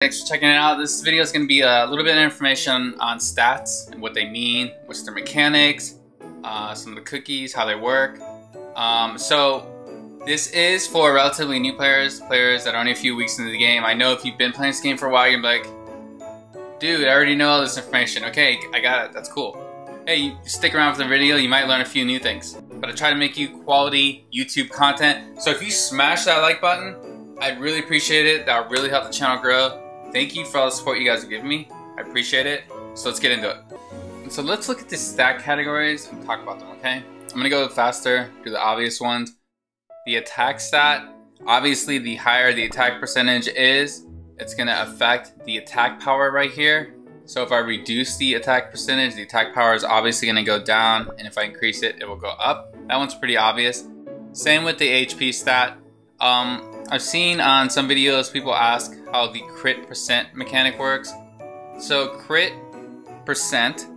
Thanks for checking it out. This video is going to be a little bit of information on stats and what they mean, what's their mechanics, some of the cookies, how they work. So this is for relatively new players that are only a few weeks into the game. I know if you've been playing this game for a while, you're like, dude, I already know all this information. Okay, I got it. That's cool. Hey, you stick around for the video, you might learn a few new things. But I try to make you quality YouTube content. So if you smash that like button, I'd really appreciate it. That would really help the channel grow. Thank you for all the support you guys are giving me. I appreciate it. So let's get into it. So let's look at the stat categories and talk about them, okay? I'm gonna go faster, do the obvious ones. The attack stat, obviously the higher the attack percentage is, it's gonna affect the attack power right here. So if I reduce the attack percentage, the attack power is obviously gonna go down, and if I increase it, it will go up. That one's pretty obvious. Same with the HP stat. I've seen on some videos people ask how the crit percent mechanic works. So crit percent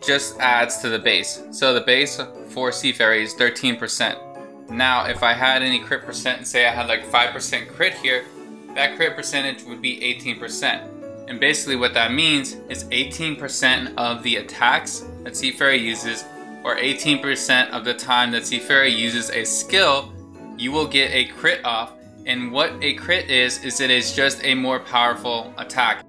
just adds to the base. So the base for Sea Fairy is 13%. Now if I had any crit percent and say I had like 5% crit here, that crit percentage would be 18%. And basically what that means is 18% of the attacks that Sea Fairy uses, or 18% of the time that Sea Fairy uses a skill, you will get a crit off. And what a crit is it is just a more powerful attack.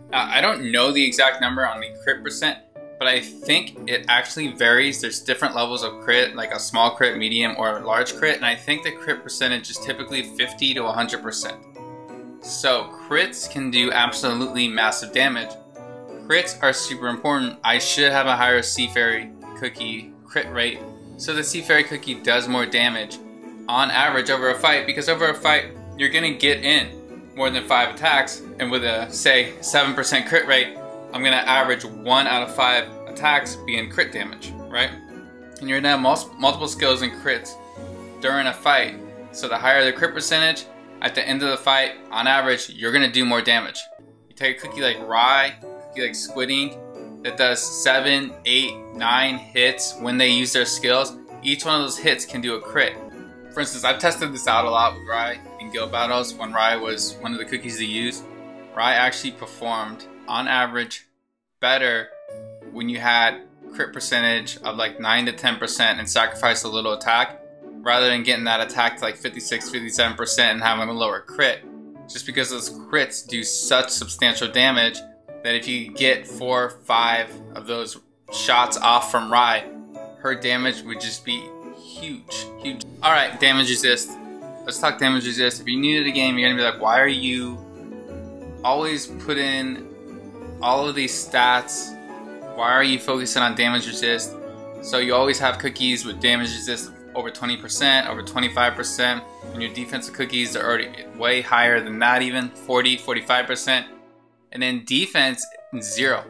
Now, I don't know the exact number on the crit percent, but I think it actually varies. There's different levels of crit, like a small crit, medium, or a large crit, and I think the crit percentage is typically 50 to 100%. So crits can do absolutely massive damage. Crits are super important. I should have a higher Sea Fairy cookie crit rate, so the Sea Fairy cookie does more damage on average over a fight, because over a fight you're gonna get in more than 5 attacks, and with a say 7% crit rate, I'm gonna average 1 out of 5 attacks being crit damage, right? And you're gonna have multiple skills and crits during a fight. So the higher the crit percentage, at the end of the fight, on average, you're gonna do more damage. You take a cookie like Rye, a cookie like Squid Ink, that does 7, 8, 9 hits when they use their skills. Each one of those hits can do a crit. For instance, I've tested this out a lot with Rye in guild battles when Rye was one of the cookies to use. Rye actually performed, on average, better when you had crit percentage of like 9 to 10% and sacrificed a little attack, rather than getting that attack to like 56, 57% and having a lower crit. Just because those crits do such substantial damage that if you get 4 or 5 of those shots off from Rye, her damage would just be huge. Alright, damage resist. Let's talk damage resist. If you're new to the game, you're gonna be like, why are you always putting all of these stats? Why are you focusing on damage resist? So you always have cookies with damage resist over 20%, over 25%, and your defensive cookies are already way higher than that, even 40, 45%. And then defense, 0.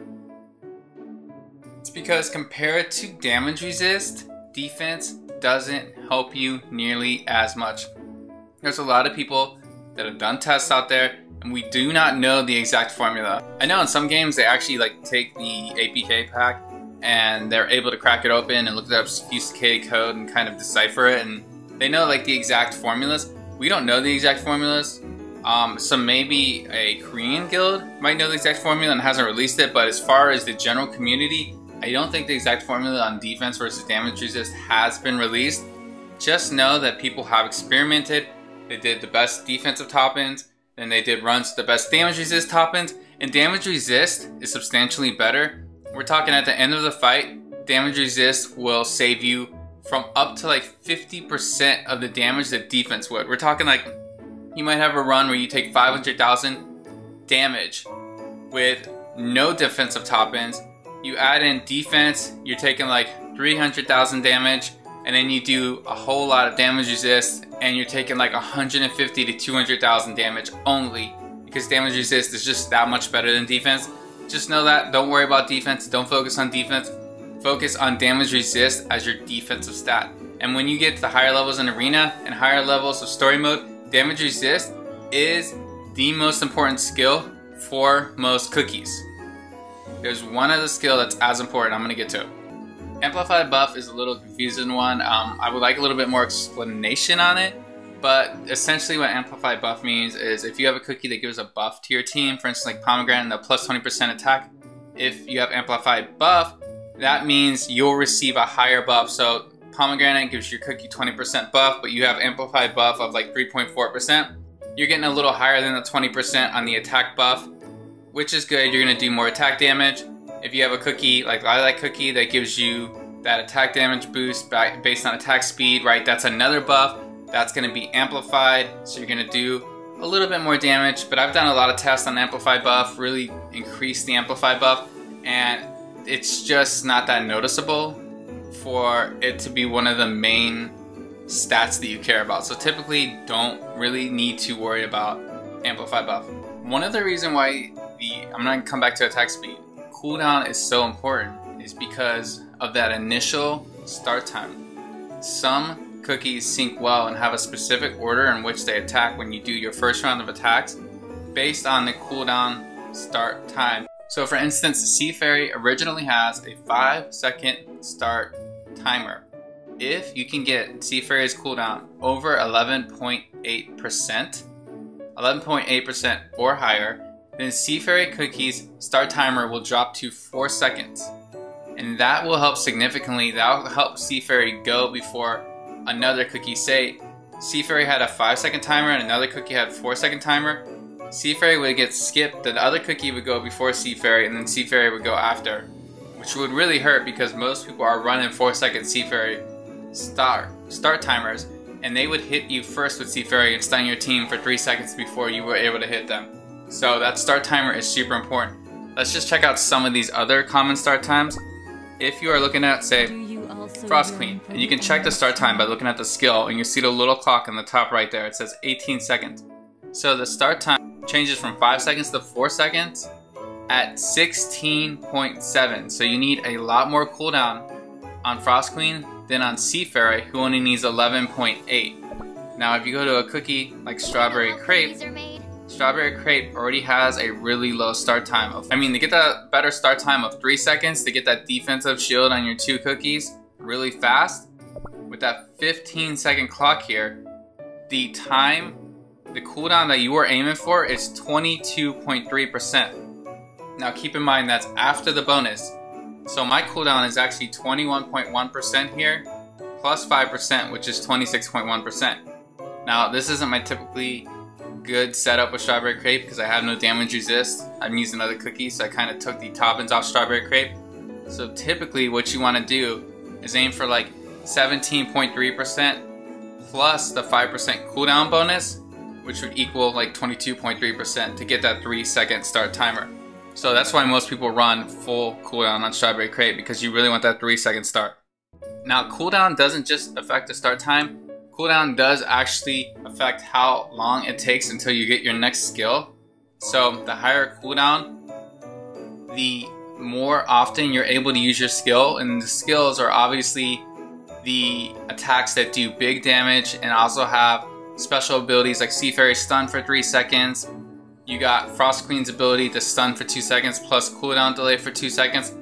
It's because compared to damage resist, defense doesn't help you nearly as much. There's a lot of people that have done tests out there, and we do not know the exact formula. I know in some games they actually like take the APK pack and they're able to crack it open and look up sophisticated code and kind of decipher it, and they know like the exact formulas. We don't know the exact formulas. So maybe a Korean guild might know the exact formula and hasn't released it, but as far as the general community, I don't think the exact formula on defense versus damage resist has been released. Just know that people have experimented. They did the best defensive top-ends, then they did runs to the best damage resist top-ends, and damage resist is substantially better. We're talking at the end of the fight, damage resist will save you from up to like 50% of the damage that defense would. We're talking like, you might have a run where you take 500,000 damage with no defensive top-ends. You add in defense, you're taking like 300,000 damage, and then you do a whole lot of damage resist, and you're taking like 150 to 200,000 damage only, because damage resist is just that much better than defense. Just know that. Don't worry about defense. Don't focus on defense. Focus on damage resist as your defensive stat. And when you get to the higher levels in arena and higher levels of story mode, damage resist is the most important skill for most cookies. There's one other skill that's as important. I'm going to get to it. Amplified buff is a little confusing one. I would like a little bit more explanation on it. But essentially what amplified buff means is if you have a cookie that gives a buff to your team, for instance like pomegranate, the plus 20% attack, if you have amplified buff, that means you'll receive a higher buff. So pomegranate gives your cookie 20% buff, but you have amplified buff of like 3.4%. You're getting a little higher than the 20% on the attack buff, which is good. You're gonna do more attack damage. If you have a cookie like Lilac Cookie that gives you that attack damage boost based on attack speed, right? That's another buff. That's going to be amplified, so you're going to do a little bit more damage. But I've done a lot of tests on amplified buff, really increase the amplified buff, and it's just not that noticeable for it to be one of the main stats that you care about. So typically don't really need to worry about amplified buff. One of the reasons why I'm going to come back to attack speed, cooldown is so important is because of that initial start time. Some cookies sync well and have a specific order in which they attack when you do your first round of attacks based on the cooldown start time. So for instance, the Sea Fairy originally has a 5-second start timer. If you can get Sea Fairy's cooldown over 11.8% or higher, then Sea Fairy Cookie's start timer will drop to 4 seconds. And that will help significantly. That will help Sea Fairy go before another cookie. Say Sea Fairy had a 5-second timer and another cookie had a 4-second timer. Sea Fairy would get skipped, the other cookie would go before Sea Fairy, and then Sea Fairy would go after, which would really hurt because most people are running 4-second Sea Fairy start timers, and they would hit you first with Sea Fairy and stun your team for 3 seconds before you were able to hit them. So that start timer is super important. Let's just check out some of these other common start times. If you are looking at, say, Frost Queen, and you can check the start time by looking at the skill, and you see the little clock in the top right there. It says 18 seconds. So the start time changes from 5 seconds to 4 seconds at 16.7. So you need a lot more cooldown on Frost Queen than on Sea Fairy, who only needs 11.8. Now if you go to a cookie like Strawberry Crepe, Strawberry Crepe already has a really low start time of, they get that better start time of 3 seconds to get that defensive shield on your 2 cookies really fast. With that 15-second clock here, the cooldown that you were aiming for is 22.3%. Now keep in mind that's after the bonus. So my cooldown is actually 21.1% here, plus 5%, which is 26.1%. Now this isn't my typically good setup with Strawberry Crepe because I have no damage resist. I'm using other cookies, so I kind of took the toppings off Strawberry Crepe. So typically what you want to do is aim for like 17.3% plus the 5% cooldown bonus, which would equal like 22.3% to get that 3-second start timer. So that's why most people run full cooldown on Strawberry Crepe, because you really want that 3-second start. Now cooldown doesn't just affect the start time. Cooldown does actually affect how long it takes until you get your next skill. So the higher cooldown, the more often you're able to use your skill, and the skills are obviously the attacks that do big damage and also have special abilities like Sea Fairy stun for 3 seconds. You got Frost Queen's ability to stun for 2 seconds plus cooldown delay for 2 seconds.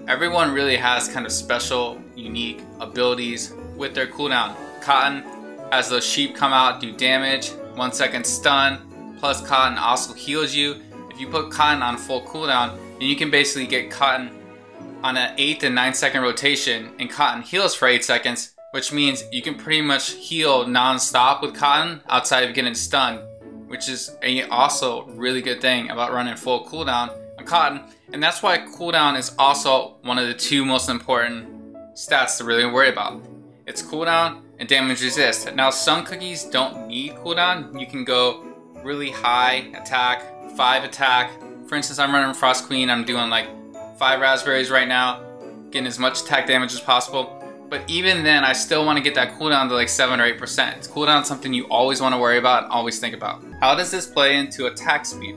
Everyone really has kind of special, unique abilities with their cooldown. Cotton has those sheep come out, do damage, 1 second stun, plus Cotton also heals you. If you put Cotton on full cooldown, then you can basically get Cotton on an 8 to 9 second rotation, and Cotton heals for 8 seconds, which means you can pretty much heal non-stop with Cotton outside of getting stunned, which is also really good thing about running full cooldown on Cotton. And that's why cooldown is also one of the 2 most important stats to really worry about. It's cooldown and damage resist. Now some cookies don't need cooldown. You can go really high attack, 5 attack. For instance, I'm running Frost Queen. I'm doing like 5 raspberries right now, getting as much attack damage as possible. But even then, I still want to get that cooldown to like 7 or 8%. Cooldown is something you always want to worry about, always think about. How does this play into attack speed?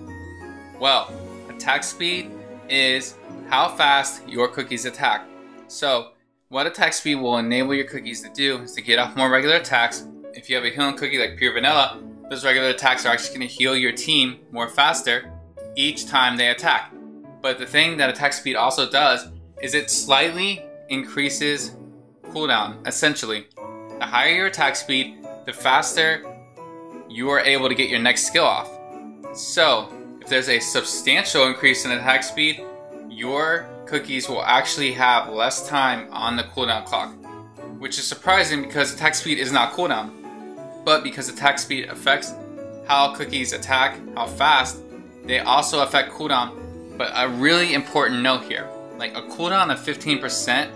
Well, attack speed is how fast your cookies attack. So what attack speed will enable your cookies to do is to get off more regular attacks. If you have a healing cookie like Pure Vanilla, those regular attacks are actually going to heal your team more faster each time they attack. But the thing that attack speed also does is it slightly increases cooldown. Essentially, the higher your attack speed, the faster you are able to get your next skill off. So if there's a substantial increase in attack speed, your cookies will actually have less time on the cooldown clock, which is surprising because attack speed is not cooldown. But because attack speed affects how cookies attack, how fast, they also affect cooldown. But a really important note here, like a cooldown of 15%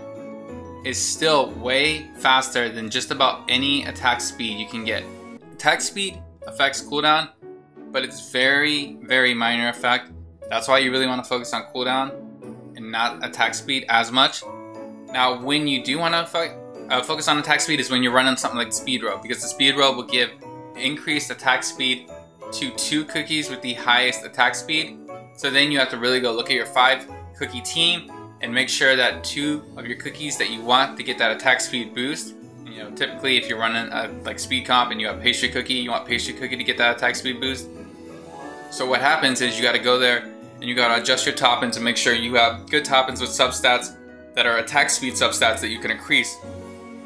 is still way faster than just about any attack speed you can get. Attack speed affects cooldown, but it's very, very minor effect. That's why you really want to focus on cooldown and not attack speed as much. Now, when you do want to focus on attack speed is when you're running something like speed robe, because the speed robe will give increased attack speed to 2 cookies with the highest attack speed. So then you have to really go look at your 5 cookie team and make sure that 2 of your cookies that you want to get that attack speed boost. You know, typically if you're running a like speed comp and you have pastry cookie, you want pastry cookie to get that attack speed boost. So what happens is you got to go there and you got to adjust your toppings and make sure you have good toppings with substats that are attack speed substats that you can increase.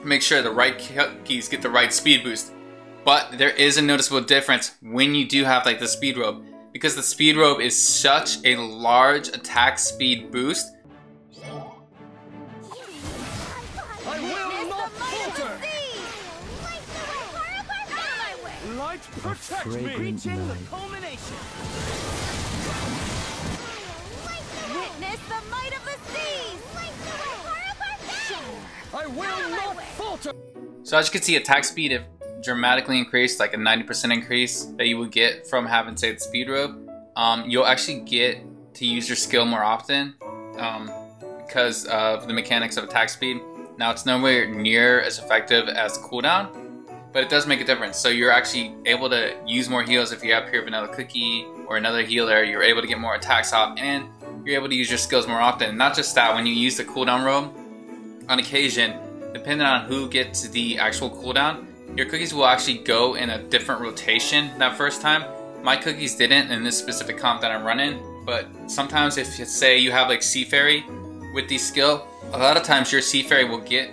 Make sure the right cookies get the right speed boost. But there is a noticeable difference when you do have like the speed robe, because the speed robe is such a large attack speed boost. I will not falter! Light protect me! Reaching the culmination! Witness the might of the seas! I will not falter! So as you can see, attack speed if dramatically increased, like a 90% increase that you would get from having, say, the speed robe. You'll actually get to use your skill more often because of the mechanics of attack speed. Now, it's nowhere near as effective as cooldown, but it does make a difference. So you're actually able to use more heals if you have pure vanilla cookie or another healer. You're able to get more attacks off, and you're able to use your skills more often. Not just that, when you use the cooldown robe, on occasion, depending on who gets the actual cooldown, your cookies will actually go in a different rotation that first time. My cookies didn't in this specific comp that I'm running, but sometimes if you say you have like Sea Fairy with the skill, a lot of times your Sea Fairy will get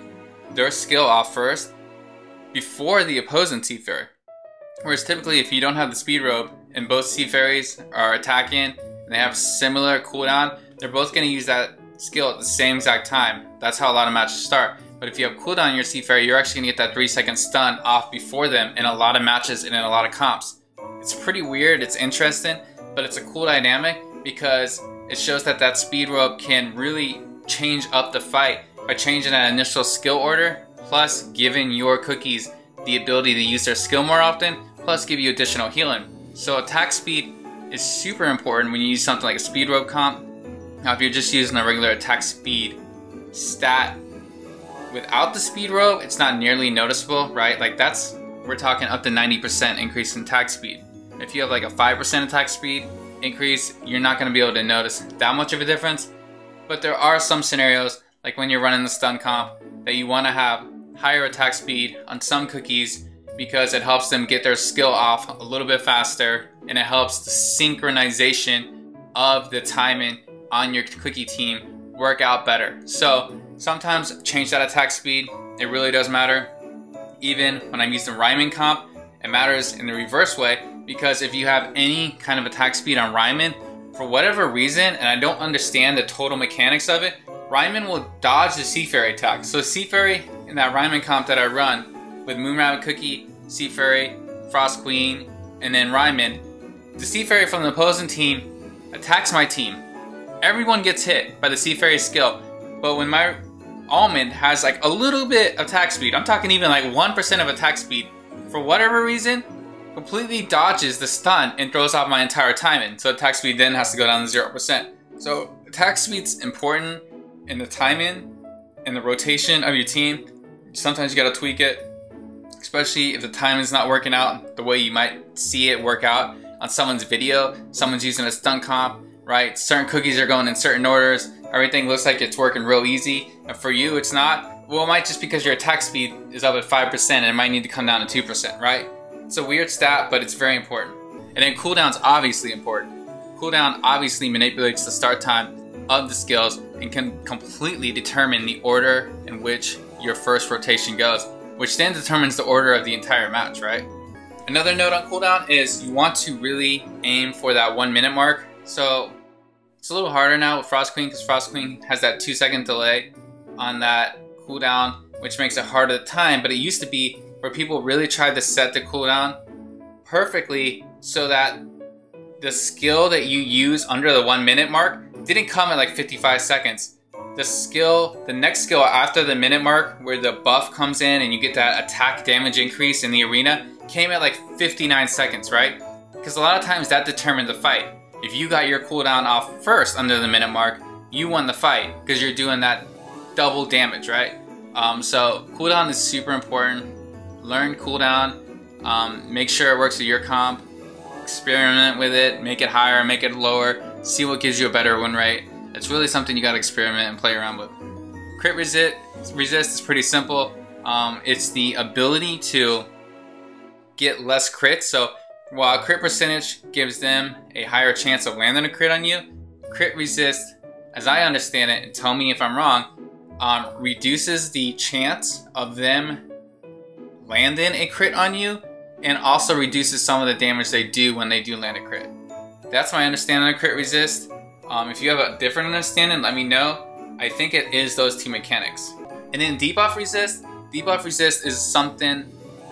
their skill off first before the opposing Sea Fairy. Whereas typically if you don't have the speed robe and both Sea Fairies are attacking and they have similar cooldown, they're both going to use that skill at the same exact time. That's how a lot of matches start. But if you have cooldown on your Sea Fairy, you're actually going to get that 3-second stun off before them in a lot of matches and in a lot of comps. It's pretty weird, it's interesting, but it's a cool dynamic because it shows that that speed robe can really change up the fight by changing that initial skill order, plus giving your cookies the ability to use their skill more often, plus give you additional healing. So attack speed is super important when you use something like a speed robe comp. Now if you're just using a regular attack speed stat without the speed robe, it's not nearly noticeable, right? Like we're talking up to 90% increase in attack speed. If you have like a 5% attack speed increase, you're not going to be able to notice that much of a difference. But there are some scenarios, like when you're running the stun comp, that you want to have higher attack speed on some cookies because it helps them get their skill off a little bit faster, and it helps the synchronization of the timing on your cookie team work out better. So sometimes change that attack speed, it really does matter. Even when I'm using Ryman comp, it matters in the reverse way, because if you have any kind of attack speed on Ryman, for whatever reason, and I don't understand the total mechanics of it, Ryman will dodge the Sea Fairy attack. So Sea Fairy in that Ryman comp that I run with Moon Rabbit Cookie, Sea Fairy, Frost Queen, and then Ryman, the Sea Fairy from the opposing team attacks my team. Everyone gets hit by the Sea Fairy skill, but when my Almond has like a little bit of attack speed, I'm talking even like 1% of attack speed, for whatever reason, completely dodges the stun and throws off my entire timing. So attack speed then has to go down to 0%. So attack speed's important in the timing and the rotation of your team. Sometimes you gotta tweak it, especially if the timing's not working out the way you might see it work out on someone's video. Someone's using a stun comp, right? Certain cookies are going in certain orders. Everything looks like it's working real easy, and for you it's not. Well, it might just because your attack speed is up at 5% and it might need to come down to 2%, right? It's a weird stat, but it's very important. And then cooldown's obviously important. Cooldown obviously manipulates the start time of the skills and can completely determine the order in which your first rotation goes, which then determines the order of the entire match, right? Another note on cooldown is you want to really aim for that 1 minute mark. So it's a little harder now with Frost Queen because Frost Queen has that 2-second delay on that cooldown, which makes it harder to time. But it used to be where people really tried to set the cooldown perfectly so that the skill that you use under the 1 minute mark didn't come at like 55 seconds. The next skill after the minute mark, where the buff comes in and you get that attack damage increase in the arena, came at like 59 seconds, right? Because a lot of times that determined the fight. If you got your cooldown off first under the minute mark, you won the fight because you're doing that double damage, right? So cooldown is super important. Learn cooldown. Make sure it works with your comp. Experiment with it. Make it higher, make it lower. See what gives you a better win rate. It's really something you gotta experiment and play around with. Crit resist is pretty simple. It's the ability to get less crits. So while crit percentage gives them a higher chance of landing a crit on you, crit resist, as I understand it, and tell me if I'm wrong, reduces the chance of them landing a crit on you, and also reduces some of the damage they do when they do land a crit. That's my understanding of crit resist. If you have a different understanding, let me know. I think it is those two mechanics. And then debuff resist. Debuff resist is something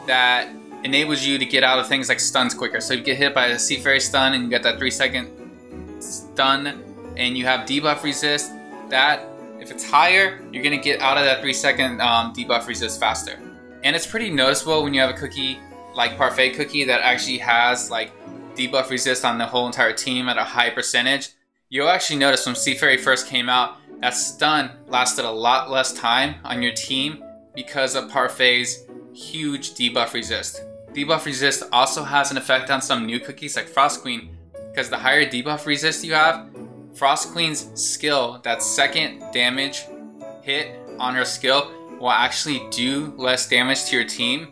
that enables you to get out of things like stuns quicker. So you get hit by a Sea Fairy stun and you get that 3-second stun, and you have debuff resist. That, if it's higher, you're gonna get out of that 3-second debuff resist faster. And it's pretty noticeable when you have a cookie like Parfait Cookie that actually has like debuff resist on the whole entire team at a high percentage. You'll actually notice when Sea Fairy first came out, that stun lasted a lot less time on your team because of Parfait's huge debuff resist. Debuff resist also has an effect on some new cookies like Frost Queen, because the higher debuff resist you have, Frost Queen's skill, that second damage hit on her skill, will actually do less damage to your team.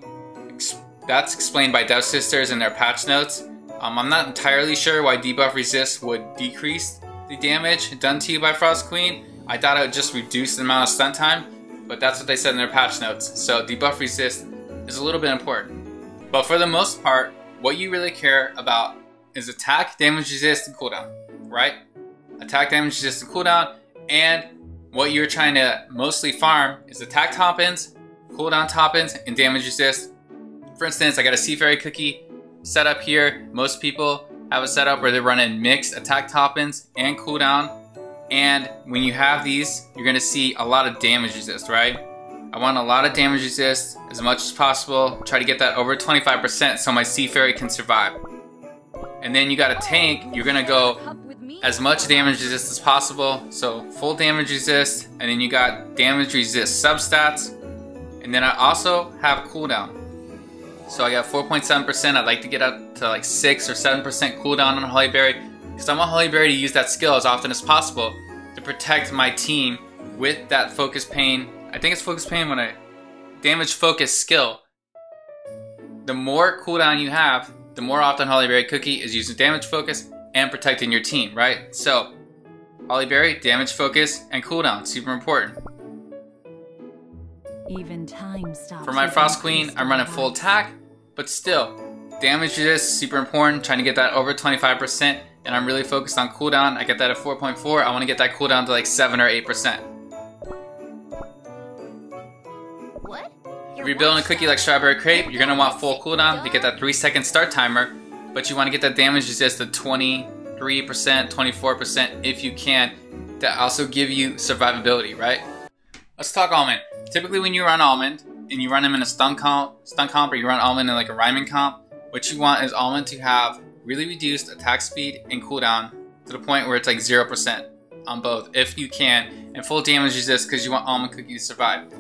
That's explained by Dev Sisters in their patch notes. I'm not entirely sure why debuff resist would decrease the damage done to you by Frost Queen. I thought it would just reduce the amount of stun time, but that's what they said in their patch notes. So debuff resist is a little bit important. But for the most part, what you really care about is attack, damage resist, and cooldown, right? Attack, damage resist, and cooldown, and what you're trying to mostly farm is attack top-ins, cooldown top-ins, and damage resist. For instance, I got a Sea Fairy cookie set up here. Most people have a setup where they're running mixed attack top-ins and cooldown. And when you have these, you're gonna see a lot of damage resist, right? I want a lot of damage resist as much as possible. Try to get that over 25% so my Sea Fairy can survive. And then you got a tank, you're gonna go as much damage resist as possible. So full damage resist, and then you got damage resist substats. And then I also have cooldown. So I got 4.7%. I'd like to get up to like 6 or 7% cooldown on Holly Berry, because I want Holly Berry to use that skill as often as possible to protect my team with that focus pain. I think it's focus pain when I damage focus skill. The more cooldown you have, the more often Holly Berry Cookie is using damage focus and protecting your team, right? So Holly Berry, damage focus, and cooldown, super important. Even time stops. For my Frost Queen, I'm running full attack, but still, damage resist, super important, trying to get that over 25%, and I'm really focused on cooldown. I get that at 4.4, I want to get that cooldown to like 7 or 8%. What? If you're building a cookie like Strawberry Crepe, you're going to want full cooldown to get that 3-second start timer, but you want to get that damage resist to 23%, 24% if you can, to also give you survivability, right? Let's talk Almond. Typically when you run Almond, and you run him in a stun comp, or you run Almond in like a rhyming comp, what you want is Almond to have really reduced attack speed and cooldown to the point where it's like 0% on both, if you can, and full damage resist, because you want Almond Cookie to survive.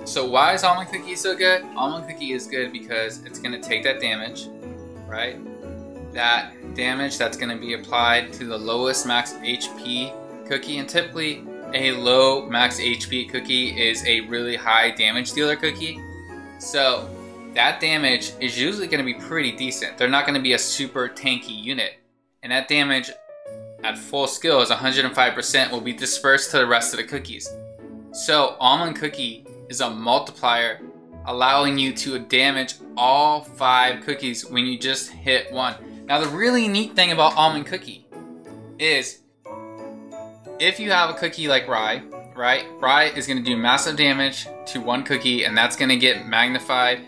So why is Almond Cookie so good? Almond Cookie is good because it's going to take that damage, right? That damage that's going to be applied to the lowest max HP cookie, and typically a low max HP cookie is a really high damage dealer cookie. So that damage is usually going to be pretty decent. They're not going to be a super tanky unit. And that damage at full skill is 105% will be dispersed to the rest of the cookies. So Almond Cookie is a multiplier allowing you to damage all 5 cookies when you just hit 1. Now the really neat thing about almond cookie is if you have a cookie like rye, right? Rye is going to do massive damage to 1 cookie, and that's going to get magnified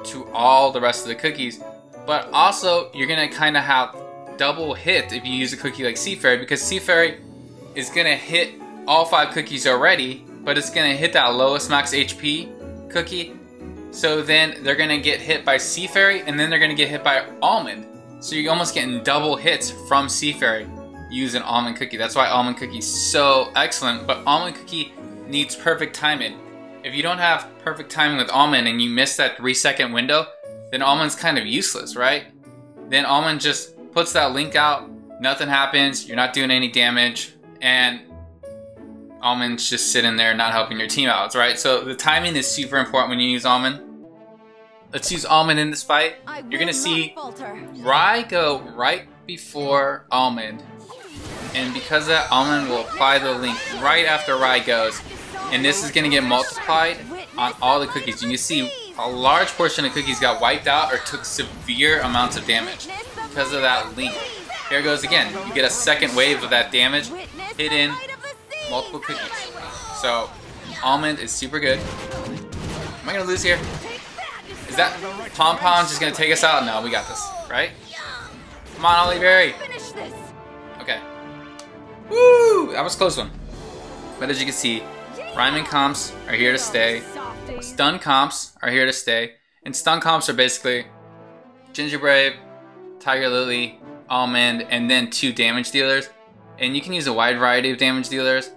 to all the rest of the cookies. But also, you're going to kind of have double hit if you use a cookie like Sea Fairy, because Sea Fairy is going to hit all 5 cookies already, but it's going to hit that lowest max HP cookie. So then they're going to get hit by Sea Fairy, and then they're going to get hit by Almond. So you're almost getting double hits from Sea Fairy using almond cookie. That's why almond cookie is so excellent. But almond cookie needs perfect timing. If you don't have perfect timing with almond and you miss that 3-second window, then almond's kind of useless, right? Then almond just puts that link out, nothing happens, you're not doing any damage, and almond's just sitting there not helping your team out, right? So the timing is super important when you use almond. Let's use almond in this fight. You're gonna see rye go right before almond. And because of that, almond will apply the link right after rye goes. And this is going to get multiplied on all the cookies. You can see a large portion of cookies got wiped out or took severe amounts of damage because of that link. Here it goes again. You get a second wave of that damage hitting multiple cookies. So almond is super good. Am I going to lose here? Is that Pom Pom just going to take us out? No, we got this, right? Come on, Ollie. Okay. Woo! That was a close one. But as you can see, rhyming comps are here to stay. Stun comps are here to stay. And stun comps are basically Gingerbrave, Tiger Lily, Almond, and then 2 damage dealers. And you can use a wide variety of damage dealers.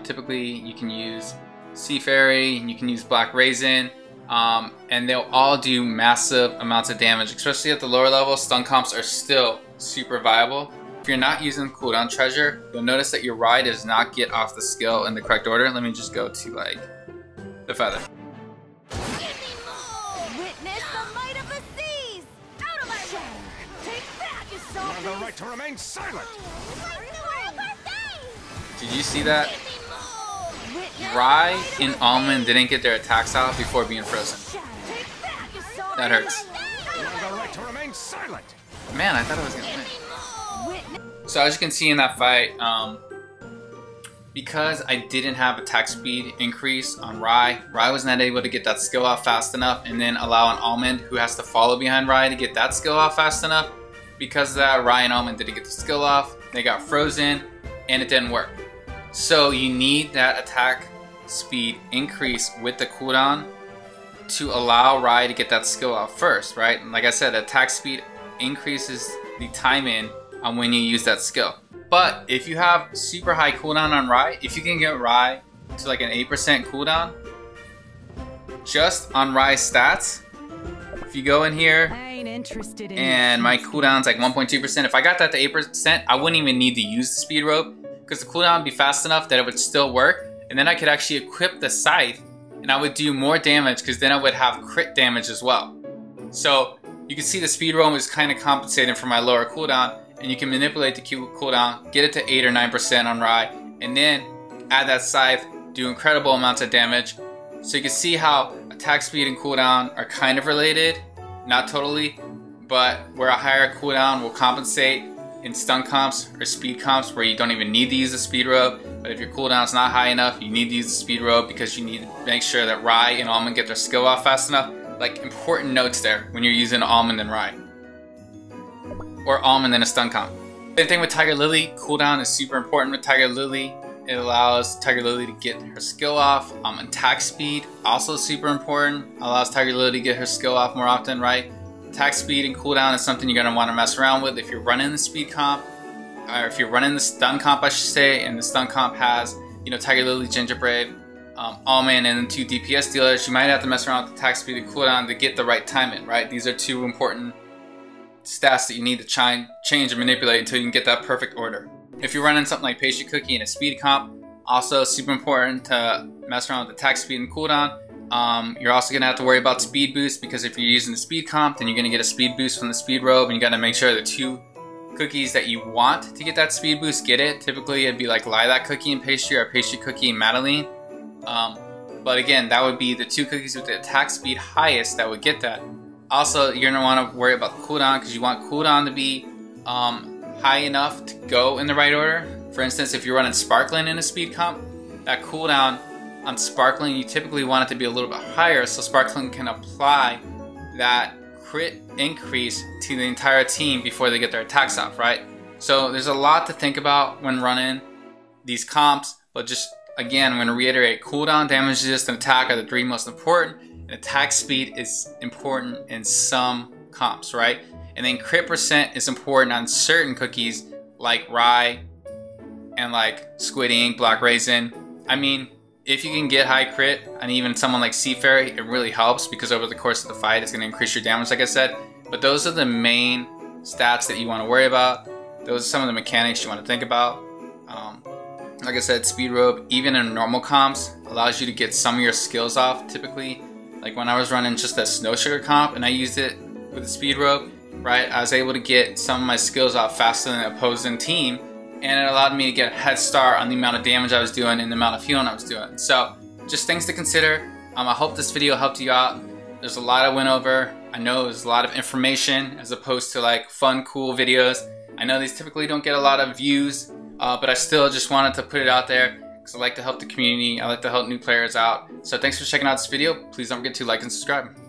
Typically, you can use Sea Fairy, you can use Black Raisin, and they'll all do massive amounts of damage. Especially at the lower level, stun comps are still super viable. If you're not using cooldown treasure, you'll notice that your rye does not get off the skill in the correct order. Let me just go to like the feather. Witness the might of the seas! Out of my way! Take that, you salty! You have the right to remain silent! Did you see that? Rye and Almond didn't get their attacks out before being frozen. That hurts. You have the right to remain silent! Man, I thought I was gonna win. So as you can see in that fight, because I didn't have attack speed increase on Rye was not able to get that skill off fast enough, and then allow an Almond who has to follow behind Rye to get that skill off fast enough. Because of that, Rye and Almond didn't get the skill off, they got frozen, and it didn't work. So you need that attack speed increase with the cooldown to allow Rye to get that skill off first, right? And like I said, attack speed increases the time in on when you use that skill. But if you have super high cooldown on Rye, if you can get Rye to like an 8% cooldown, just on Rye stats, if you go in here and my cooldown's like 1.2%, if I got that to 8%, I wouldn't even need to use the speed rope because the cooldown would be fast enough that it would still work. And then I could actually equip the scythe and I would do more damage because then I would have crit damage as well. So you can see the speed roam is kind of compensating for my lower cooldown, and you can manipulate the cooldown, get it to 8 or 9% on Rye, and then add that scythe, do incredible amounts of damage. So you can see how attack speed and cooldown are kind of related, not totally, but where a higher cooldown will compensate in stun comps or speed comps where you don't even need to use the speed rope. But if your cooldown's not high enough, you need to use the speed rope because you need to make sure that Rye and Almond get their skill off fast enough. Like important notes there when you're using Almond and Rye. Or Almond and a stun comp. Same thing with Tiger Lily. Cooldown is super important with Tiger Lily. It allows Tiger Lily to get her skill off. Attack speed, also super important. Allows Tiger Lily to get her skill off more often, right? Attack speed and cooldown is something you're going to want to mess around with if you're running the speed comp. Or if you're running the stun comp, I should say, and the stun comp has, you know, Tiger Lily, Gingerbrave, Almond, and then 2 DPS dealers, you might have to mess around with attack speed and cooldown to get the right timing, right? These are 2 important stats that you need to change and manipulate until you can get that perfect order. If you're running something like Pastry Cookie and a speed comp, also super important to mess around with attack speed and cooldown. You're also going to have to worry about speed boost because if you're using the speed comp, then you're going to get a speed boost from the speed robe, and you got to make sure the 2 cookies that you want to get that speed boost get it. Typically it'd be like Lilac Cookie and Pastry or Pastry Cookie and Madeline. But again, that would be the 2 cookies with the attack speed highest that would get that. Also, you're gonna want to worry about the cooldown because you want cooldown to be high enough to go in the right order. For instance, if you're running Sparkling in a speed comp, that cooldown on Sparkling, you typically want it to be a little bit higher so Sparkling can apply that crit increase to the entire team before they get their attacks off, right? So there's a lot to think about when running these comps, but just again, I'm going to reiterate, cooldown, damage resist, and attack are the 3 most important, and attack speed is important in some comps, right? And then crit percent is important on certain cookies like Rye and like Squid Ink, Black Raisin. I mean, if you can get high crit, and even someone like Seafair, it really helps because over the course of the fight, it's going to increase your damage, like I said. But those are the main stats that you want to worry about. Those are some of the mechanics you want to think about. Like I said, Speed Robe, even in normal comps, allows you to get some of your skills off typically. Like when I was running just a Snow Sugar comp and I used it with the Speed Robe, right, I was able to get some of my skills off faster than the opposing team, and it allowed me to get a head start on the amount of damage I was doing and the amount of healing I was doing. So, just things to consider. I hope this video helped you out. There's a lot I went over. I know there's a lot of information as opposed to like fun, cool videos. I know these typically don't get a lot of views, but I still just wanted to put it out there because I like to help the community. I like to help new players out. So thanks for checking out this video. Please don't forget to like and subscribe.